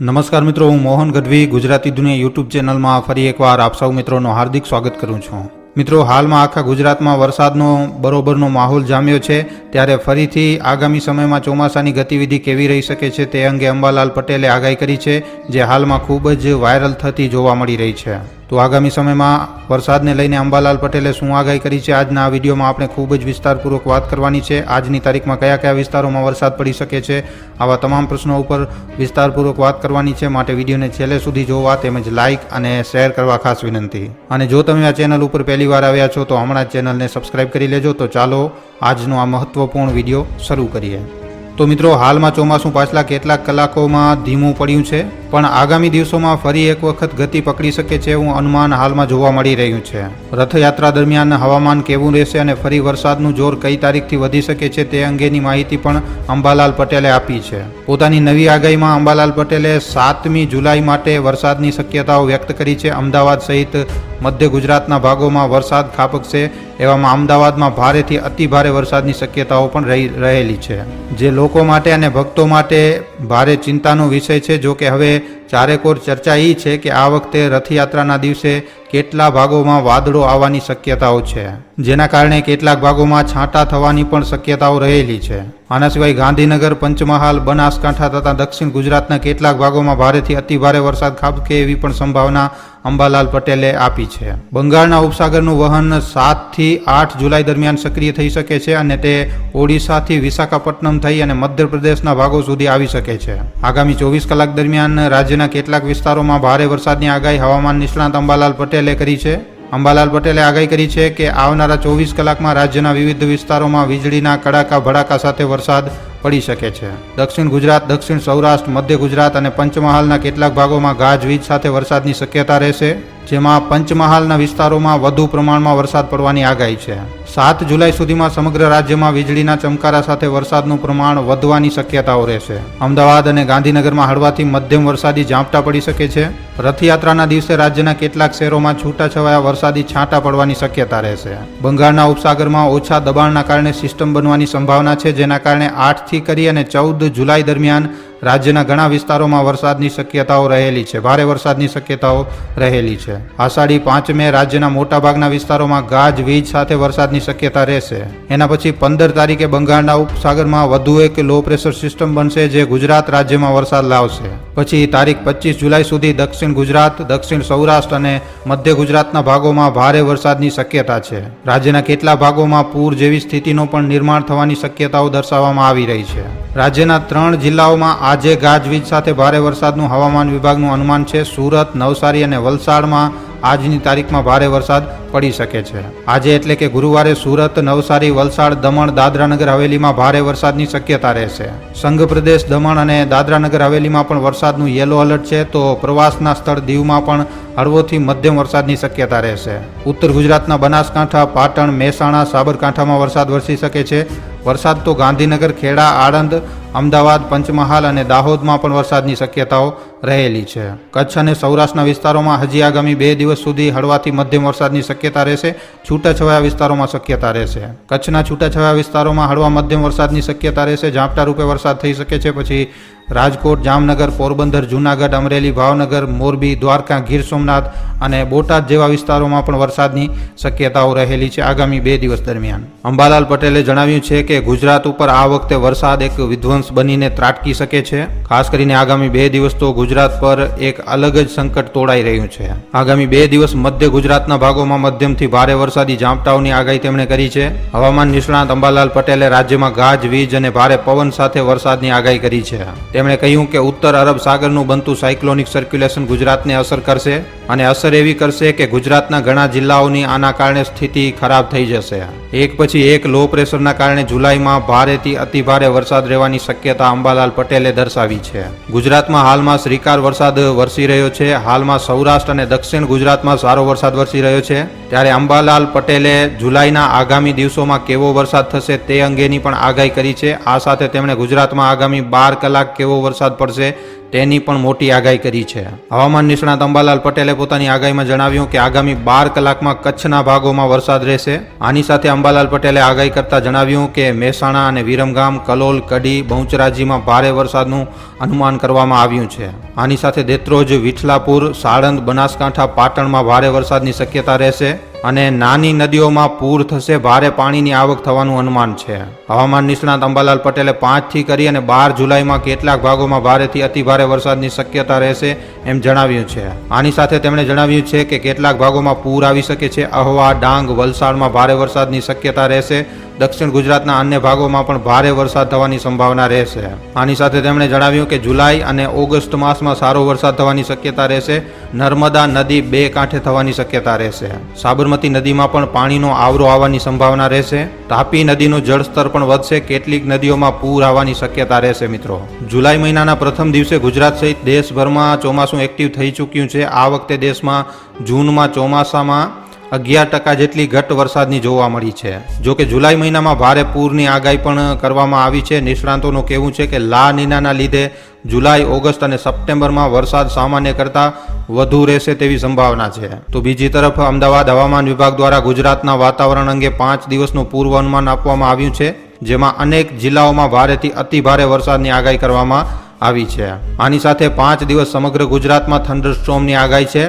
નમસ્કાર મિત્રો, હું મોહન ગઢવી ગુજરાતી દુનિયા યુટ્યુબ ચેનલમાં ફરી એકવાર આપ સૌ મિત્રોનું હાર્દિક સ્વાગત કરું છું. મિત્રો, હાલમાં આખા ગુજરાતમાં વરસાદનો બરોબરનો માહોલ જામ્યો છે, ત્યારે ફરીથી આગામી સમયમાં ચોમાસાની ગતિવિધિ કેવી રહી શકે છે તે અંગે અંબાલાલ પટેલે આગાહી કરી છે, જે હાલમાં ખૂબ જ વાયરલ થતી જોવા મળી રહી છે. તો આગામી સમયમાં વરસાદને લઈને અંબાલાલ પટેલે શું આગાહી કરી છે, આજના આ વિડીયોમાં આપણે ખૂબ જ વિસ્તારપૂર્વક વાત કરવાની છે. આજની તારીખમાં કયા કયા વિસ્તારોમાં વરસાદ પડી શકે છે, આવા તમામ પ્રશ્નો ઉપર વિસ્તારપૂર્વક વાત કરવાની છે. માટે વિડીયોને છેલ્લે સુધી જોવા તેમજ લાઇક અને શેર કરવા ખાસ વિનંતી. અને જો તમે આ ચેનલ ઉપર પહેલી વાર આવ્યા છો તો હમણાં જ ચેનલને સબસ્ક્રાઇબ કરી લેજો. તો ચાલો આજનો આ મહત્વપૂર્ણ વિડીયો શરૂ કરીએ. તો મિત્રો, હાલમાં ચોમાસું પાછલા કેટલાક કલાકોમાં ધીમું પડ્યું છે, પણ આગામી દિવસોમાં ફરી એક વખત ગતિ પકડી શકે છે એવું અનુમાન હાલમાં જોવા મળી રહ્યું છે. રથયાત્રા દરમિયાન હવામાન કેવું રહેશે અને ફરી વરસાદનું જોર કઈ તારીખથી વધી શકે છે તે અંગેની માહિતી પણ અંબાલાલ પટેલે આપી છે. પોતાની નવી આગાહીમાં અંબાલાલ પટેલે 7મી જુલાઈ માટે વરસાદની શક્યતાઓ વ્યક્ત કરી છે. અમદાવાદ સહિત મધ્ય ગુજરાતના ભાગોમાં વરસાદ ખાબકશે. એવામાં અમદાવાદમાં ભારેથી અતિ ભારે વરસાદની શક્યતાઓ પણ રહેલી છે, જે લોકો માટે અને ભક્તો માટે ભારે ચિંતાનો વિષય છે. જો કે હવે ચારેકોર ચર્ચા એ છે કે આ વખતે રથયાત્રાના દિવસે કેટલા ભાગોમાં વાદળો આવવાની શક્યતાઓ છે, જેના કારણે કેટલાક ભાગોમાં છાંટા થવાની પણ શક્યતાઓ રહેલી છે. આના સિવાય ગાંધીનગર, પંચમહાલ, બનાસકાંઠા તથા દક્ષિણ ગુજરાતના કેટલાક ભાગોમાં ભારેથી અતિ ભારે વરસાદ ખાબકે એવી પણ સંભાવના અંબાલાલ પટેલે આપી છે. બંગાળના ઉપસાગરનું વહન 7 થી 8 જુલાઈ દરમિયાન સક્રિય થઈ શકે છે અને તે ઓડિશાથી વિશાખાપટ્ટનમ થઈ અને મધ્યપ્રદેશના ભાગો સુધી આવી શકે છે. આગામી 24 કલાક દરમિયાન રાજ્યના કેટલાક વિસ્તારોમાં ભારે વરસાદની આગાહી હવામાન નિષ્ણાત અંબાલાલ પટેલે કરી છે. અંબાલાલ પટેલે આગાહી કરી છે કે આવનારા 24 કલાકમાં રાજ્યના વિવિધ વિસ્તારોમાં વીજળીના કડાકા ભડાકા સાથે વરસાદ પડી શકે છે. દક્ષિણ ગુજરાત, દક્ષિણ સૌરાષ્ટ્ર, મધ્ય ગુજરાત અને પંચમહાલના કેટલાક ભાગોમાં ગાજવીજ સાથે વરસાદની શક્યતા રહેશે, જેમાં પંચમહાલના વિસ્તારોમાં વધુ પ્રમાણમાં વરસાદ પડવાની આગાહી છે. 7 જુલાઈ સુધીમાં સમગ્ર રાજ્યમાં વીજળીના ચમકારા સાથે વરસાદનું પ્રમાણ વધવાની શક્યતાઓ રહેશે. અમદાવાદ અને ગાંધીનગરમાં હળવાથી મધ્યમ વરસાદી ઝાપટા પડી શકે છે. રથયાત્રાના દિવસે રાજ્યના કેટલાક શહેરોમાં છૂટાછવાયા વરસાદી છાંટા પડવાની શક્યતા રહેશે. બંગાળના ઉપસાગરમાં ઓછા દબાણના કારણે સિસ્ટમ બનવાની સંભાવના છે, જેના કારણે 8 થી કરી અને 14 જુલાઈ દરમિયાન રાજ્યના ઘણા વિસ્તારોમાં વરસાદની શક્યતાઓ રહેલી છે, ભારે વરસાદની શક્યતાઓ રહેલી છે. આષાઢી 5 મે રાજ્યના મોટાભાગના વિસ્તારોમાં ગાજવીજ સાથે વરસાદની શક્યતા રહેશે. એના પછી 15 તારીખે બંગાળના ઉપસાગરમાં વધુ એક લો પ્રેશર સિસ્ટમ બનશે, જે ગુજરાત રાજ્યમાં વરસાદ લાવશે. પછી તારીખ 25 જુલાઈ સુધી દક્ષિણ ગુજરાત, દક્ષિણ સૌરાષ્ટ્ર અને મધ્ય ગુજરાતના ભાગોમાં ભારે વરસાદની શક્યતા છે. રાજ્યના કેટલા ભાગોમાં પૂર જેવી સ્થિતિનો પણ નિર્માણ થવાની શક્યતાઓ દર્શાવવામાં આવી રહી છે. રાજ્યના 3 જિલ્લાઓમાં આજે ગાજવીજ સાથે ભારે વરસાદનું હવામાન વિભાગનું અનુમાન છે. સુરત, નવસારી અને વલસાડમાં આજની તારીખમાં ભારે વરસાદ પડી શકે છે. આજે એટલે કે ગુરુવારે સુરત, નવસારી, વલસાડ, દમણ, દાદરાનગર હવેલીમાં ભારે વરસાદની શક્યતા રહેશે. સંઘ પ્રદેશ દમણ અને દાદરાનગર હવેલીમાં પણ વરસાદનું યલો એલર્ટ છે. તો પ્રવાસના સ્થળ દીવમાં પણ હળવોથી મધ્યમ વરસાદની શક્યતા રહેશે. ઉત્તર ગુજરાતના બનાસકાંઠા, પાટણ, મહેસાણા, સાબરકાંઠામાં વરસાદ વરસી શકે છે. વરસાદ તો ગાંધીનગર, ખેડા, આણંદ, અમદાવાદ, પંચમહાલ અને દાહોદમાં પણ વરસાદની શક્યતાઓ રહેલી છે. કચ્છ અને સૌરાષ્ટ્રના વિસ્તારોમાં હજી આગામી 2 દિવસ સુધી હળવાથી મધ્યમ વરસાદની શક્યતા રહેશે. છૂટાછવાયા વિસ્તારોમાં શક્યતા રહેશે. કચ્છના છૂટાછવાયા વિસ્તારોમાં હળવા મધ્યમ વરસાદની શક્યતા રહેશે. ઝાપટા રૂપે વરસાદ થઈ શકે છે. પછી રાજકોટ, જામનગર, પોરબંદર, જૂનાગઢ, અમરેલી, ભાવનગર, મોરબી, દ્વારકા, ગીર સોમનાથ અને બોટાદ જેવા વિસ્તારોમાં પણ વરસાદની શક્યતાઓ રહેલી છે આગામી 2 દિવસ દરમિયાન. અંબાલાલ પટેલે જણાવ્યું છે કે ગુજરાત ઉપર આ વખતે વરસાદ એક વિધ્વંસ બનીને ત્રાટકી શકે છે. ખાસ કરીને આગામી 2 દિવસ તો ગુજરાત પર એક અલગ જ સંકટ તોડાઈ રહ્યું છે. આગામી 2 દિવસ મધ્ય ગુજરાતના ભાગોમાં મધ્યમથી ભારે વરસાદી ઝાપટાઓની આગાહી તેમણે કરી છે. હવામાન નિષ્ણાત અંબાલાલ પટેલે રાજ્યમાં ગાજવીજ અને ભારે પવન સાથે વરસાદની આગાહી કરી છે. તેમણે કહ્યું કે ઉત્તર અરબ સાગરનું બનતું સાયક્લોનિક સર્ક્યુલેશન ગુજરાતને અસર કરશે અને અસર એવી કરશે કે ગુજરાતના ઘણા જિલ્લાઓની આના કારણે સ્થિતિ ખરાબ થઈ જશે. એક પછી એક લો પ્રેશરના કારણે જુલાઈમાં ભારેથી અતિ ભારે વરસાદ રહેવાની શક્યતા અંબાલાલ પટેલે દર્શાવી છે. ગુજરાતમાં હાલમાં શ્રીકાર વરસાદ વરસી રહ્યો છે. હાલમાં સૌરાષ્ટ્ર અને દક્ષિણ ગુજરાતમાં સારો વરસાદ વરસી રહ્યો છે. ત્યારે અંબાલાલ પટેલે જુલાઈના આગામી દિવસોમાં કેવો વરસાદ થશે તે અંગેની પણ આગાહી કરી છે. આ સાથે તેમણે ગુજરાતમાં આગામી 12 કલાક કેવો વરસાદ પડશે તેની પણ મોટી આગાહી કરી છે. હવામાન નિષ્ણાત અંબાલાલ પટેલે પોતાની આગાહીમાં જણાવ્યું કે આગામી 12 કલાકમાં કચ્છના ભાગોમાં વરસાદ રહેશે. આની સાથે અંબાલાલ પટેલે આગાહી કરતા જણાવ્યું કે મહેસાણા અને વિરમગામ, કલોલ, કડી, બહુચરાજીમાં ભારે વરસાદનું અનુમાન કરવામાં આવ્યું છે. આની સાથે દેત્રોજ, વિઠલાપુર, સાણંદ, બનાસકાંઠા, પાટણમાં ભારે વરસાદની શક્યતા રહેશે અને નાની નદીઓમાં પૂર થશે, ભારે પાણીની આવક થવાનું અનુમાન છે. હવામાન નિષ્ણાત અંબાલાલ પટેલે 5 થી કરી અને 12 જુલાઈમાં કેટલાક ભાગોમાં ભારેથી અતિભારે વરસાદની શક્યતા રહેશે એમ જણાવ્યું છે. આની સાથે તેમણે જણાવ્યું છે કે કેટલાક ભાગોમાં પૂર આવી શકે છે. આહવા, ડાંગ, વલસાડમાં ભારે વરસાદની શક્યતા રહેશે. દક્ષિણ ગુજરાતના અન્ય ભાગોમાં પણ ભારે વરસાદ થવાની સંભાવના રહેશે. આની સાથે તેમણે જણાવ્યું કે જુલાઈ અને ઓગસ્ટ માસમાં સારો વરસાદ થવાની શક્યતા રહેશે. નર્મદા નદી 2 કાંઠે થવાની શક્યતા રહેશે. સાબરમતી નદીમાં પણ પાણીનો આવરો આવવાની સંભાવના રહેશે. તાપી નદીનું જળસ્તર પણ વધશે. કેટલીક નદીઓમાં પૂર આવવાની શક્યતા રહેશે. મિત્રો, જુલાઈ મહિનાના પ્રથમ દિવસે ગુજરાત સહિત દેશભરમાં ચોમાસું એક્ટિવ થઈ ચૂક્યું છે. આ વખતે દેશમાં જૂનમાં ચોમાસામાં 11% જેટલી ઘટ વરસાદની જોવા મળી છે. જો કે જુલાઈ મહિનામાં ભારે પૂરની આગાહી પણ કરવામાં આવી છે. નિષ્ણાંતોનું કહેવું છે કે લા નીનાના લીધે જુલાઈ, ઓગસ્ટ અને સપ્ટેમ્બરમાં વરસાદ સામાન્ય કરતાં વધુ રહેશે તેવી સંભાવના છે. તો બીજી તરફ અમદાવાદ હવામાન વિભાગ દ્વારા ગુજરાતના વાતાવરણ અંગે 5 દિવસનું પૂર્વ અનુમાન આપવામાં આવ્યું છે, જેમાં અનેક જિલ્લાઓમાં ભારેથી અતિભારે વરસાદની આગાહી કરવામાં આવી છે. આની સાથે 5 દિવસ સમગ્ર ગુજરાતમાં થંડરસ્ટોર્મની આગાહી છે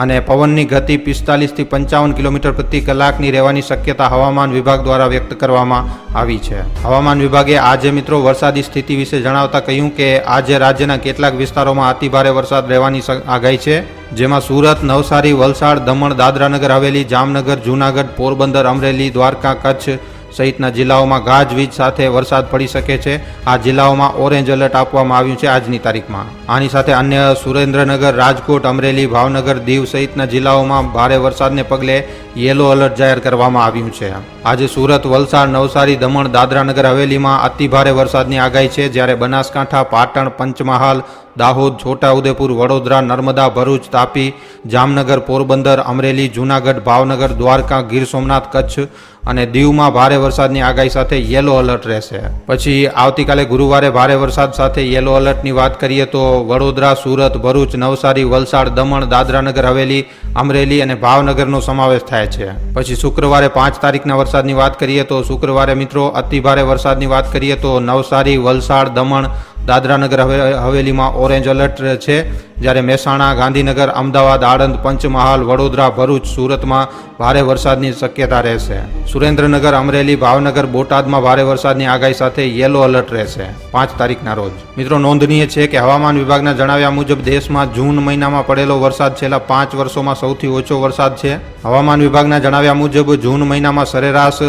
અને પવનની ગતિ 45 થી 55 કિલોમીટર પ્રતિ કલાકની રહેવાની શક્યતા હવામાન વિભાગ દ્વારા વ્યક્ત કરવામાં આવી છે. હવામાન વિભાગે આજે મિત્રો વરસાદી સ્થિતિ વિશે જણાવતા કહ્યું કે આજે રાજ્યના કેટલાક વિસ્તારોમાં અતિભારે વરસાદ રહેવાની આગાહી છે, જેમાં સુરત, નવસારી, વલસાડ, દમણ, દાદરાનગર હવેલી, જામનગર, જૂનાગઢ, પોરબંદર, અમરેલી, દ્વારકા, કચ્છ સહિતના જિલ્લાઓમાં ગાજવીજ સાથે વરસાદ પડી શકે છે. આ જિલ્લાઓમાં ઓરેન્જ એલર્ટ આપવામાં આવ્યું છે આજની તારીખમાં. આની સાથે અન્ય સુરેન્દ્રનગર, રાજકોટ, અમરેલી, ભાવનગર, દીવ સહિતના જિલ્લાઓમાં ભારે વરસાદને પગલે યેલો એલર્ટ જાહેર કરવામાં આવ્યું છે. આજે સુરત, વલસાડ, નવસારી, દમણ, દાદરાનગર હવેલીમાં અતિભારે વરસાદની આગાહી છે, જ્યારે બનાસકાંઠા, પાટણ, પંચમહાલ, દાહોદ, છોટાઉદેપુર, વડોદરા, નર્મદા, ભરૂચ, તાપી, જામનગર, પોરબંદર, અમરેલી, જૂનાગઢ, ભાવનગર, દ્વારકા, ગીર સોમનાથ, કચ્છ અને દીવમાં ભારે વરસાદની આગાહી સાથે યેલો એલર્ટ રહેશે. પછી આવતીકાલે ગુરુવારે ભારે વરસાદ સાથે યેલો એલર્ટની વાત કરીએ તો વડોદરા, સુરત, ભરૂચ, નવસારી, વલસાડ, દમણ, દાદરાનગર હવેલી, અમરેલી અને ભાવનગરનો સમાવેશ થાય છે. પછી શુક્રવારે 5 તારીખના વરસાદની વાત કરીએ તો શુક્રવારે મિત્રો અતિભારે વરસાદની વાત કરીએ તો નવસારી, વલસાડ, દમણ, દાદરાનગર હવેલીમાં ઓરેન્જ એલર્ટ છે, જ્યારે મહેસાણા, ગાંધીનગર, અમદાવાદ, આણંદ, પંચમહાલ, વડોદરા, ભરૂચ, સુરતમાં ભારે વરસાદની શક્યતા રહેશે. સુરેન્દ્રનગર, અમરેલી, ભાવનગર, બોટાદમાં ભારે વરસાદની આગાહી સાથે યેલો એલર્ટ રહેશે 5 તારીખના રોજ. મિત્રો, નોંધનીય છે કે હવામાન વિભાગના જણાવ્યા મુજબ દેશમાં જૂન મહિનામાં પડેલો વરસાદ છેલ્લા 5 વર્ષોમાં સૌથી ઓછો વરસાદ છે. હવામાન વિભાગના જણાવ્યા મુજબ જૂન મહિનામાં સરેરાશ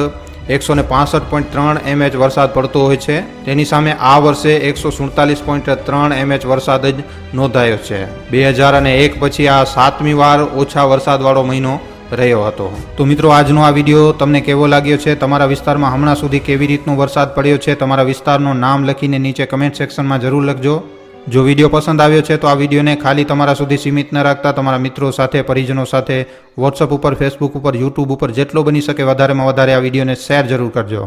165.3 mm વરસાદ પડતો હોય છે. તેની સામે આ વર્ષે 147.3 mm વરસાદ જ નોંધાયો છે. 2001 પછી આ 7મી વાર ઓછા વરસાદવાળો મહિનો રહ્યો હતો. તો મિત્રો, આજનો આ વિડીયો તમને કેવો લાગ્યો છે? તમારા વિસ્તારમાં હમણાં સુધી કેવી રીતનો વરસાદ પડ્યો છે? તમારા વિસ્તારનું નામ લખીને નીચે કમેન્ટ સેક્શનમાં જરૂર લખજો. જો વિડીયો પસંદ આવ્યો છે તો આ વિડીયોને ખાલી તમારા સુધી સીમિત ન રાખતા તમારા મિત્રો સાથે, પરિજનો સાથે, વોટ્સઅપ ઉપર, ફેસબુક ઉપર, યુટ્યુબ ઉપર જેટલો બની શકે વધારેમાં વધારે આ વિડીયોને શેર જરૂર કરજો.